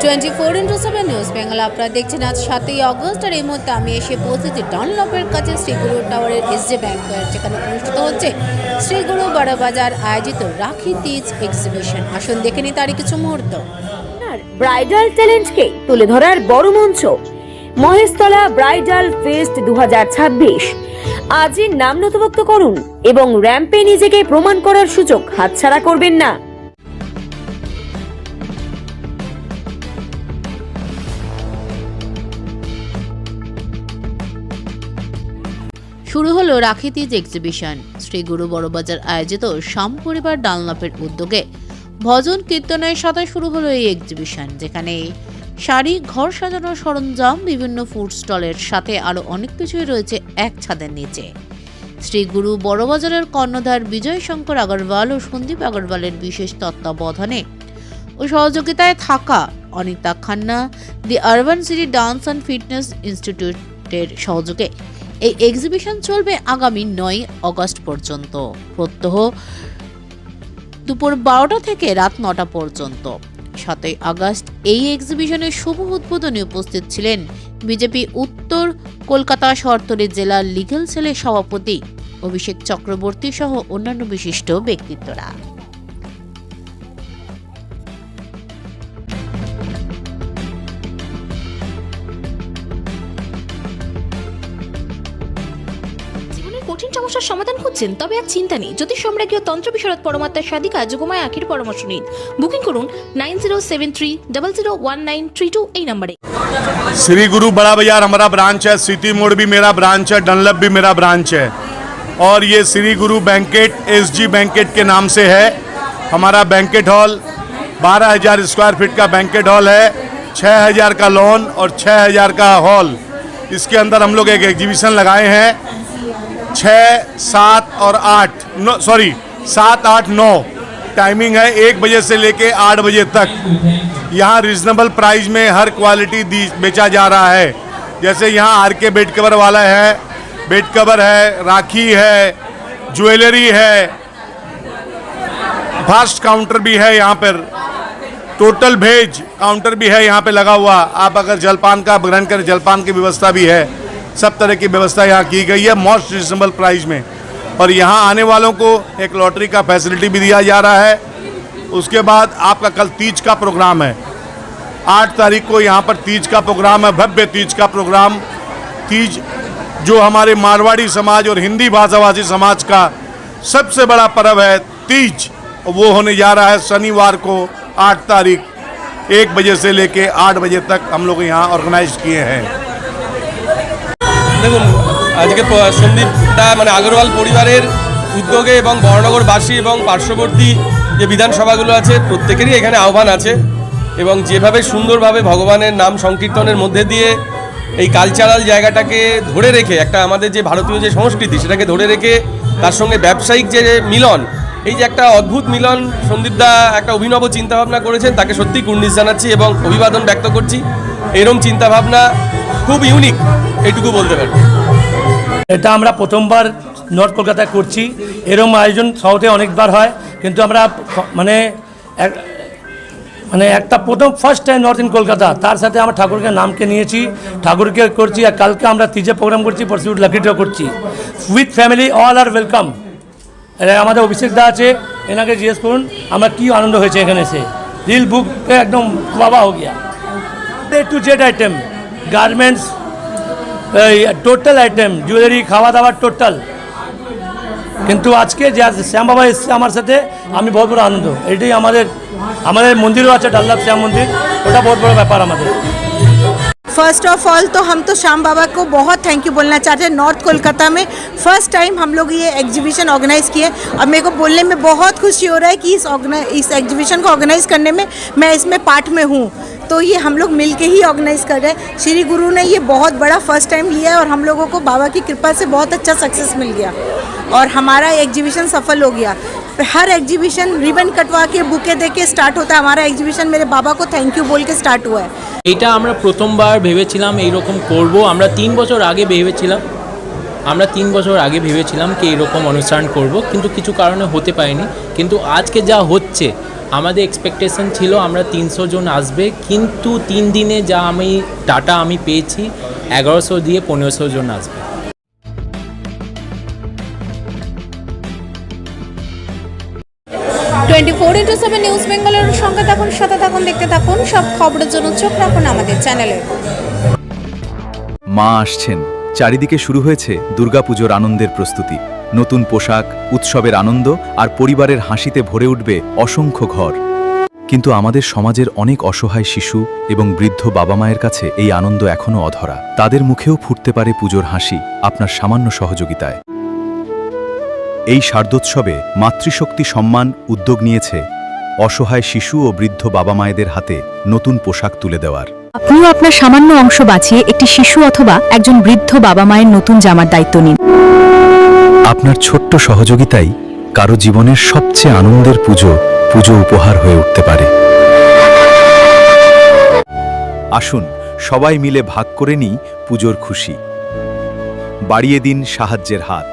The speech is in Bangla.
24x7 নিউজ বেঙ্গল আপনারা দেখছেন আজ 7ই অগস্ট আর এই মুহূর্তে আমি এসে পৌঁছেছি ডানলপের কাছে শ্রীগুরু টাওয়ারের এসজে ব্যাংকোয়েট যেখানে অনুষ্ঠিত হচ্ছে শ্রীগুরু বড়বাজার আয়োজিত রাখি তীজ এক্সিবিশন। আসুন দেখে নিই তারই কিছু মুহূর্ত। ব্রাইডাল ট্যালেন্টকে তুলে ধরার বড় মঞ্চ মহেশতলা ব্রাইডাল ফেস্ট 2026। আজই নাম নথিভুক্ত করুন এবং র্যাম্পে নিজেকে প্রমাণ করার সুযোগ হাতছাড়া করবেন না। শুরু হলো রাখি তীজ এক্সিবিশন। শ্রীগুরু বড়বাজার আয়োজিত শ্যাম পরিবার ডানলপের উদ্যোগে ভজন কীর্তনের সাথে শুরু হলো এই এক্সিবিশন, যেখানে শাড়ি, ঘর সাজানোর সরঞ্জাম, বিভিন্ন ফুড স্টলের সাথে আরও অনেক কিছুই রয়েছে এক ছাদের নিচে। শ্রীগুরু বড়বাজারের কর্ণধার বিজয় শঙ্কর আগরওয়াল ও সন্দীপ আগরওয়ালের বিশেষ তত্ত্বাবধানে ও সহযোগিতায় থাকা Anita Khanna, the urban city dance and fitness ইনস্টিটিউটের সহযোগে এই এক্সিবিশন চলবে আগামী 9 অগস্ট পর্যন্ত, প্রত্যহ দুপুর 12টা থেকে রাত 9টা পর্যন্ত। 7ই আগস্ট এই এক্সিবিশনের শুভ উদ্বোধনে উপস্থিত ছিলেন বিজেপি উত্তর কলকাতা শহরতলি জেলার লিগ্যাল সেলের সভাপতি অভিষেক চক্রবর্তী সহ অন্যান্য বিশিষ্ট ব্যক্তিত্বরা। কঠিন সমস্যার সমাধান খুঁজছেন? তবে আর চিন্তা নেই। জ্যোতিষ সম্রাজ্ঞী তন্ত্র বিশারদ পরমাত্মা সাধিকা যোগমায়া আখির পরামর্শ নিন। বুকিং করুন 9073001932 এই নম্বরে। श्री गुरु बड़ा बाजार हमारा ब्रांच है, सिटी मोड़ भी मेरा ब्रांच है, डनलप भी मेरा ब्रांच है और ये श्री गुरु बैंकेट एसजी बैंकेट के नाम से है। हमारा बैंकेट हॉल 12,000 स्क्वायर फीट का बैंकेट हॉल है, 6,000 का लॉन और 6,000 का हॉल। इसके अंदर हम लोग एक एग्जीबिशन लगाए हैं 6, 7 और 8 सॉरी 7, 8, 9 टाइमिंग है 1 बजे से लेके 8 बजे तक। यहाँ रिजनेबल प्राइस में हर क्वालिटी बेचा जा रहा है। जैसे यहाँ आरके बेड कवर वाला है, बेड कवर है, राखी है, ज्वेलरी है, फास्ट काउंटर भी है यहाँ पर, टोटल भेज काउंटर भी है यहाँ पे लगा हुआ। आप अगर जलपान का ग्रहण करें, जलपान की व्यवस्था भी है। सब तरह की व्यवस्था यहाँ की गई है मोस्ट रिजनेबल प्राइस में। और यहाँ आने वालों को एक लॉटरी का फैसिलिटी भी दिया जा रहा है। उसके बाद आपका कल तीज का प्रोग्राम है, 8 तारीख को यहाँ पर तीज का प्रोग्राम है, भव्य तीज का प्रोग्राम। तीज जो हमारे मारवाड़ी समाज और हिंदी भाषाभाषी समाज का सबसे बड़ा पर्व है तीज, वो होने जा रहा है शनिवार को 8 तारीख 1 बजे से लेके 8 बजे तक हम लोग यहाँ ऑर्गेनाइज किए हैं। দেখুন, আজকে সন্দীপটা মানে আগরওয়াল পরিবারের উদ্যোগে এবং বড়নগরবাসী এবং পার্শ্ববর্তী যে বিধানসভাগুলো আছে প্রত্যেকেরই এখানে আহ্বান আছে এবং যেভাবে সুন্দরভাবে ভগবানের নাম সংকীর্তনের মধ্যে দিয়ে এই কালচারাল জায়গাটাকে ধরে রেখে একটা আমাদের যে ভারতীয় যে সংস্কৃতি সেটাকে ধরে রেখে তার সঙ্গে ব্যবসায়িক যে মিলন, এই যে একটা অদ্ভুত মিলন সন্দীপদা একটা অভিনব চিন্তাভাবনা করেছেন, তাকে সত্যি কুর্নিশ জানাচ্ছি এবং অভিবাদন ব্যক্ত করছি। এরকম চিন্তাভাবনা খুব ইউনিক, এটুকু বলতে পারি। এটা আমরা প্রথমবার নর্থ কলকাতায় করছি। এরকম আয়োজন সাউথে অনেকবার হয়, কিন্তু আমরা মানে একটা প্রথম first time north in Kolkata. তার সাথে আমরা ঠাকুরকে নামকে নিয়েছি, ঠাকুরকে করছি। আর কালকে আমরা তিজে প্রোগ্রাম করছি, পরশু লাকিটাও করছি। উইথ ফ্যামিলি অল আর ওয়েলকাম। আমাদের অভিষেক দা আছে, এনাকে জিজ্ঞেস করুন আমরা কী আনন্দ হয়েছে এখানে এসে। দিল বুক একদম বাবা হো গিয়া। A to Z item, garments, total item, jewellery, খাওয়া দাওয়ার টোটাল। কিন্তু আজকে যে শ্যাম বাবা এসছে আমার সাথে, আমি বহুত বড় আনন্দ। এটাই আমাদের মন্দিরও আছে ডানলপ শ্যাম মন্দির, ওটা বহুত বড় ব্যাপার আমাদের। फर्स्ट ऑफ ऑल तो हम तो श्याम बाबा को बहुत थैंक यू बोलना चाहते हैं। नॉर्थ कोलकाता में फर्स्ट टाइम हम लोग ये एग्जीबिशन ऑर्गेनाइज़ किए और मेरे को बोलने में बहुत खुशी हो रहा है कि इस एग्जीबिशन को ऑर्गेनाइज़ करने में मैं इसमें पार्ट में हूँ। तो ये हम लोग मिल के ही ऑर्गेनाइज़ कर रहे हैं। श्री गुरु ने ये बहुत बड़ा फर्स्ट टाइम लिया है और हम लोगों को बाबा की कृपा से बहुत अच्छा सक्सेस मिल गया और हमारा एग्जीबिशन सफल हो गया। हर एग्जीबिशन रिबन कटवा के बुके दे के स्टार्ट होता है। हमारा एग्जीबिशन मेरे बाबा को थैंक यू बोल के स्टार्ट हुआ है। এটা আমরা প্রথমবার ভেবেছিলাম এইরকম করব। আমরা 3 বছর আগে ভেবেছিলাম কি এরকম অনুষ্ঠান করব, কিন্তু কিছু কারণে হতে পারেনি। কিন্তু আজকে যা হচ্ছে আমাদের এক্সপেকটেশন ছিল আমরা 300 জন আসবে, কিন্তু 3 দিনে যা ডাটা আমি পেয়েছি 1100 দিয়ে 1500 জন আসবে। 24x7 নিউজ বেঙ্গলের সঙ্গে থাকুন, সাথে থাকুন, দেখতে থাকুন, সব খবরের জন্য চোখ রাখুন আমাদের চ্যানেলে। মা আসছেন, চারিদিকে শুরু হয়েছে দুর্গাপুজোর আনন্দের প্রস্তুতি। নতুন পোশাক, উৎসবের আনন্দ আর পরিবারের হাসিতে ভরে উঠবে অসংখ্য ঘর। কিন্তু আমাদের সমাজের অনেক অসহায় শিশু এবং বৃদ্ধ বাবা মায়ের কাছে এই আনন্দ এখনও অধরা। তাদের মুখেও ফুটতে পারে পুজোর হাসি আপনার সামান্য সহযোগিতায়। এই শারদোৎসবে মাতৃশক্তি সম্মান উদ্যোগ নিয়েছে অসহায় শিশু ও বৃদ্ধ বাবা মায়েদের হাতে নতুন পোশাক তুলে দেওয়ার। আপনিও আপনার সামান্য অংশ বাঁচিয়ে একটি শিশু অথবা একজন বৃদ্ধ বাবা মায়ের নতুন জামার দায়িত্ব নিন। আপনার ছোট্ট সহযোগিতাই কারো জীবনের সবচেয়ে আনন্দের পুজো উপহার হয়ে উঠতে পারে। আসুন সবাই মিলে ভাগ করে নিই পুজোর খুশি। বাড়িয়ে দিন সাহায্যের হাত।